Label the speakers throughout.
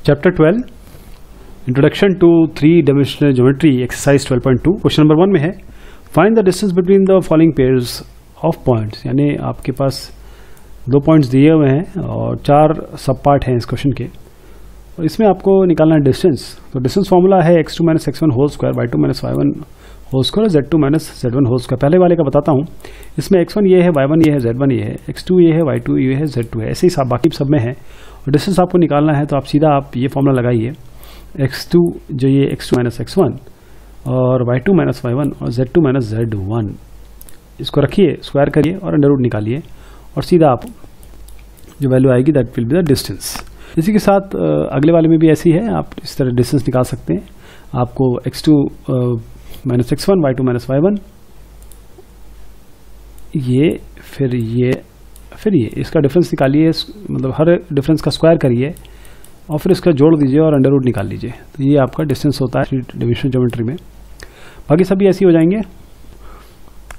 Speaker 1: Chapter 12 introduction to 3 dimensional geometry exercise 12.2 question number 1 में है find the distance between the following pairs of points. यानी आपके पास 2 points दिए हुए हैं और 4 सब पार्ट हैं इस क्वेश्चन के, और इसमें आपको निकालना है डिस्टेंस। तो डिस्टेंस फॉर्मूला है x2 - x1 whole square y2 - y1 whole square z2 - z1 whole square. पहले वाले का बताता हूँ, इसमें x1 ये है, y1 ये है, z1 ये है, x2 ये है, y2 ये है, z2 है, ऐसे ही सब बाकी सब में है। और डिस्टेंस आपको निकालना है तो आप सीधा ये फॉर्मूला लगाइए, x2 जो ये x2 - x1 और y2 - y1 और z2 - z1, इसको रखिए, स्क्वायर करिए और अंडर रूट निकालिए और सीधा आप जो वैल्यू आएगी that will be the distance. इसी के साथ अगले वाले में भी ऐसी है, आप इस तरह डिस्टेंस निकाल सकते हैं। आपको x2 - x1 y2 - y1 ये फिर ये इसका डिफरेंस निकालिए, मतलब हर डिफरेंस का स्क्वायर करिए और फिर इसका जोड़ दीजिए और अंडर रूट निकाल लीजिए। तो ये आपका डिस्टेंस होता है डिविजन ज्योमेट्री में। बाकी सभी ऐसे ही हो जाएंगे।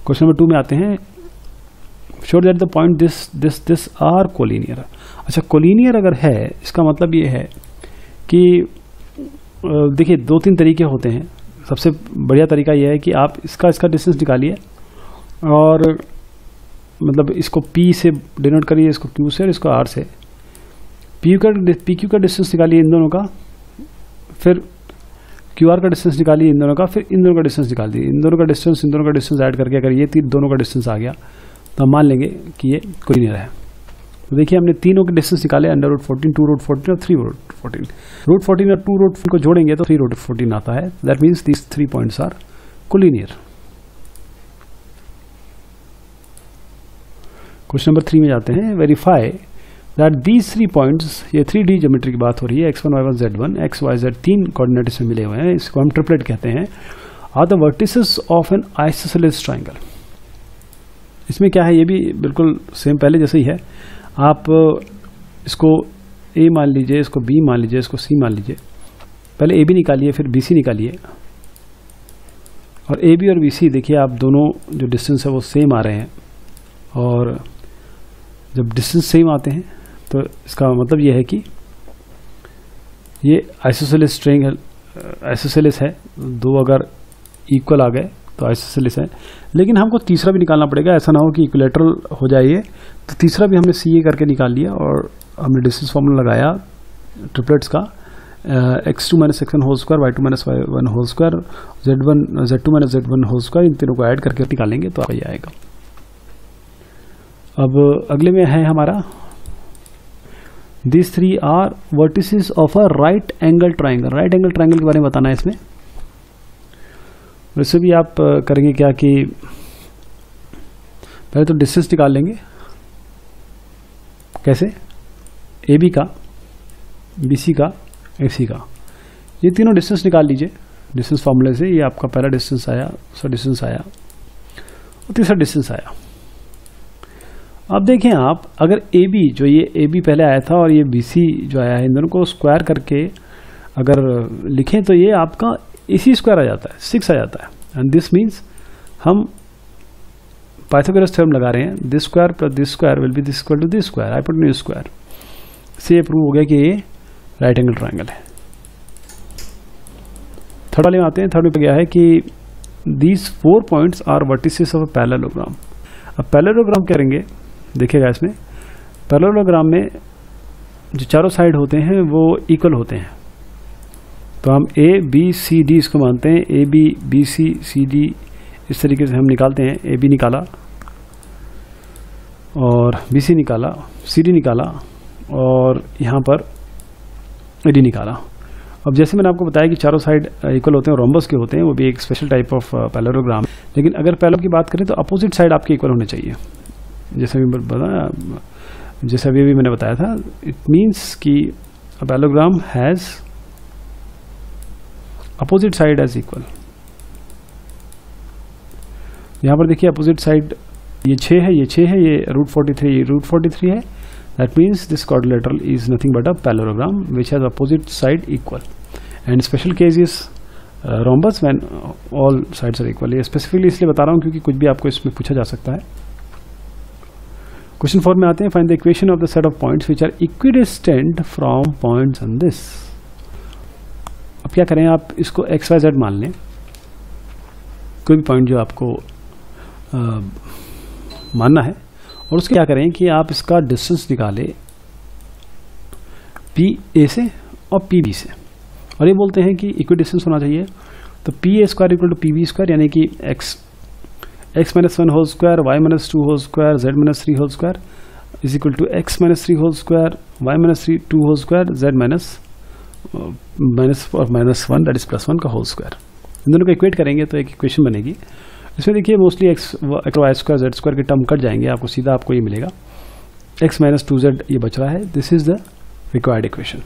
Speaker 1: क्वेश्चन नंबर 2 में आते हैं, show that the point this are collinear. अच्छा, कोलिनियर अगर है इसका मतलब ये है कि देखिए 2-3 तरीके होते हैं। सबसे बढ़िया तरीका यह है कि आप इसका डिस्टेंस निकालिए और मतलब इसको P से डिनोट करिए, इसको Q से और इसको R से। PQ का डिस्टेंस निकालिए इन दोनों का, फिर QR का डिस्टेंस निकालिए इन दोनों का, फिर इन दोनों का डिस्टेंस निकाल दिए। इन दोनों का डिस्टेंस ऐड करके अगर ये दोनों का डिस्टेंस आ गया तो हम मान लेंगे कि ये कोलिनियर है। तो देखिए हमने तीनों के डिस्टेंस निकाले, √14, 2√14 और 3√14। √14 और 2√14 को जोड़ेंगे तो 3√14 आता है। That means these 3 points are collinear. Question number 3 में जाते हैं, वेरीफाई दैट दीज 3 पॉइंट्स, ये 3D ज्योमेट्री की बात हो रही है, x1 y1 z1 x y z 3 coordinate इसमें मिले हुए हैं, इसको हम ट्रिपलेट कहते हैं, are the vertices of an isosceles triangle. इसमें क्या है, ये भी बिल्कुल सेम पहले जैसे ही है। आप इसको A मान लीजिए, इसको B मान लीजिए, इसको C मान लीजिए। पहले AB निकालिए, फिर BC निकालिए, और AB और BC देखिए आप दोनों जो डिस्टेंस है वो सेम आ रहे हैं। और जब डिस्टेंस सेम आते हैं तो इसका मतलब ये है कि ये आइसोसेलेस ट्रायंगल आइसोसेलेस है। 2 अगर इक्वल आ गए तो आइसोसेलेस है। लेकिन हमको तीसरा भी निकालना पड़ेगा, ऐसा ना हो कि इक्विलेटरल हो जाए ये। तो तीसरा भी हमने CA करके निकाल लिया और हमने डिस्टेंस फॉर्मूला लगाया ट्रिपलेट्स का, x2 - x1 whole square y2 - y1 whole square z2 - z1 whole square, इन तीनों को ऐड करके निकालेंगे तो ये आएगा। अब अगले में है हमारा, these 3 are vertices of a right angle triangle। Right angle triangle के बारे में बताना है इसमें। वैसे भी आप करेंगे क्या कि पहले तो डिस्टेंस निकाल लेंगे। कैसे? AB का, BC का, AC का, ये तीनों डिस्टेंस निकाल लीजिए डिस्टेंस फॉर्मूले से। ये आपका पहला डिस्टेंस आया, दूसरा डिस्टेंस आया और तीसरा डिस्टेंस आया। अब देखें आप, अगर AB जो ये AB पहले आया था और ये BC जो आया है, इन दोनों को स्क्वायर करके अगर लिखें तो ये आपका इसी स्क्वायर आ जाता है, 6 आ जाता है। एंड दिस मीन्स हम पाइथागोरस थ्योरम लगा रहे हैं, this square plus this square will be this equal to this square, hypotenuse square. इससे ये प्रूव हो गया कि ये राइट एंगल ट्रायंगल है। थर्ड वाले में आते हैं। थर्ड में गया है कि these 4 points are vertices of a parallelogram. अब पैरेललोग्राम करेंगे, देखिएगा इसमें पैरेललोग्राम में जो चारों साइड होते हैं वो इक्वल होते हैं। तो हम A B C D इसको मानते हैं, A B B C C D, इस तरीके से हम निकालते हैं। A B निकाला और B C निकाला, C D निकाला और यहाँ पर A D निकाला। अब जैसे मैंने आपको बताया कि चारों साइड इक्वल होते हैं, रोम्बस के होते हैं, वो भी एक स्पेशल टाइप ऑफ पैरेललोग्राम। लेकिन अगर पैरेलल की बात करें तो अपोजिट साइड आपके इक्वल होने चाहिए। जैसे अभी मैंने बताया था, इट मीन्स कि a parallelogram has opposite side as equal। यहाँ पर देखिए अपोजिट साइड ये 6 है, ये 6 है, ये √43, ये √43 है। That means this quadrilateral is nothing but a parallelogram which has opposite side equal। and special case is rhombus when all sides are equal। ये स्पेसिफिकली इसलिए बता रहा हूँ क्योंकि कुछ भी आपको इसमें पूछा जा सकता है। क्वेश्चन 4 में आते हैं, find the equation of the set of points which are equidistant from points on this. क्या करें, आप इसको एक्स वाई जेड मान लें, कोई भी पॉइंट जो आपको मानना है, और उसके क्या करें कि आप इसका डिस्टेंस निकालें पी ए से और पी बी से, और ये बोलते हैं कि इक्वी डिस्टेंस होना चाहिए। तो P A square equal to P B square, यानी कि X minus 1 whole square, Y minus 2 whole square, Z minus 3 whole square is equal to X minus 3 whole square, Y minus 2 whole square, Z minus 1 that is plus 1 का whole square. इन दोनों को equate करेंगे तो एक equation बनेगी। इसमें देखिए mostly X Y square Z square के टर्म कट जाएंगे, आपको सीधा आपको ये मिलेगा एक्स माइनस 2z ये बच रहा है। This is the required equation.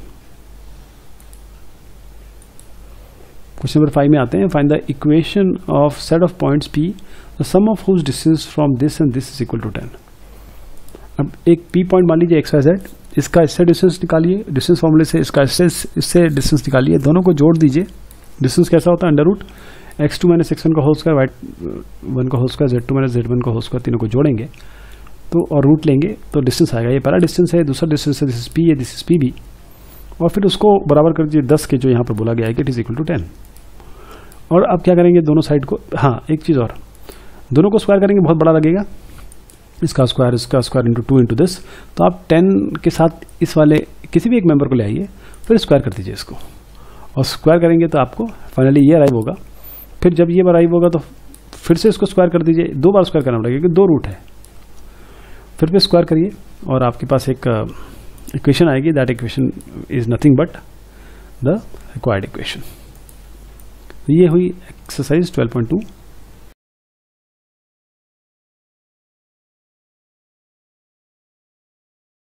Speaker 1: Question number 5 में आते हैं, find the equation of set of points P the sum of whose distance from this and this is equal to 10। अब एक पी पॉइंट मान लीजिए एक्स वाई जेड, इसका इससे distance निकालिए, डिस्टेंस फॉर्मूले से इसका इससे डिस्टेंस निकालिए, दोनों को जोड़ दीजिए। डिस्टेंस कैसा होता है, under root x2 minus x1 का होल स्क्वायर, y1 का whole square, z2 minus z1 का होल स्क्वायर, तीनों को जोड़ेंगे तो और रूट लेंगे तो डिस्टेंस आएगा। ये पहला डिस्टेंस है, दूसरा डिस्टेंस है दिस इज p है, दिस इज pb, और फिर उसको बराबर कर दीजिए 10 के जो यहाँ पर बोला गया है कि इट इज इक्वल टू 10। और अब क्या करेंगे, दोनों साइड को, हाँ एक चीज़ और, दोनों को स्क्वायर करेंगे बहुत बड़ा लगेगा, इसका स्क्वायर इंटू 2 इंटू दिस, तो आप 10 के साथ इस वाले किसी भी एक मेंबर को ले आइए, फिर स्क्वायर कर दीजिए इसको, और स्क्वायर करेंगे तो आपको फाइनली ये अराइव होगा। फिर जब ये अराइव होगा तो फिर से इसको स्क्वायर कर दीजिए, 2 बार स्क्वायर करना पड़ेगा क्योंकि 2 रूट है, फिर भी स्क्वायर करिए और आपके पास एक इक्वेशन आएगी। That equation is nothing but the required equation. ये हुई एक्सरसाइज 12.2।